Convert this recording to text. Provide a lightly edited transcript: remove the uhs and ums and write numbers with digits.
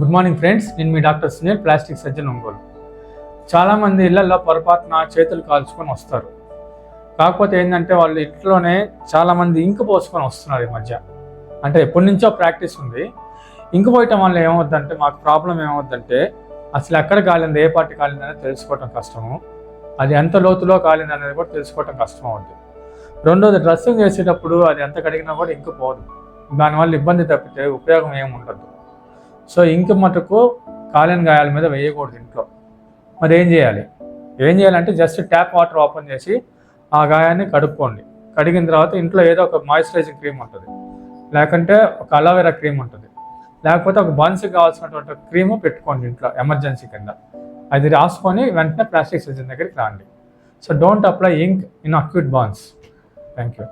Good morning friends, నేను మీ doctor Sunil, plastic surgeon Ongole. చాలామంది ఇళ్లలో పొరపాటున చేతులు కాల్చుకొని వస్తారు. కాకపోతే ఏంటంటే వాళ్ళు ఇంట్లోనే చాలామంది ఇంకు పోసుకొని వస్తున్నారు ఈ మధ్య. అంటే ఎప్పటి నుంచో ప్రాక్టీస్ ఉంది. ఇంకు పోయటం వల్ల ఏమవుద్దంటే మాకు ప్రాబ్లం ఏమవుద్దంటే అసలు ఎక్కడ కాలింది, ఏ పార్టీ కాలింది అనేది తెలుసుకోవటం కష్టము. అది ఎంత లోతులో కాలింది అనేది కూడా తెలుసుకోవటం కష్టం అవుతుంది. రెండోది, డ్రెస్సింగ్ చేసేటప్పుడు అది ఎంత కడిగినా కూడా ఇంకు పోదు. దానివల్ల ఇబ్బంది తప్పితే ఉపయోగం ఏమి ఉండదు. సో ఇంక మటుకు కాలిన గాయాల మీద వేయకూడదు ఇంట్లో. మరి ఏం చేయాలంటే జస్ట్ ట్యాప్ వాటర్ ఓపెన్ చేసి ఆ గాయాన్ని కడుక్కోండి. కడిగిన తర్వాత ఇంట్లో ఏదో ఒక మాయిశ్చరైజింగ్ క్రీమ్ ఉంటుంది, లేకుంటే ఒక అలోవెరా క్రీమ్ ఉంటుంది, లేకపోతే ఒక బన్స్కి కావాల్సినటువంటి క్రీము పెట్టుకోండి ఇంట్లో ఎమర్జెన్సీ కింద. అది రాసుకొని వెంటనే ప్లాస్టిక్ సర్జన్ దగ్గరికి రండి. So don't apply ink in acute burns. Thank you.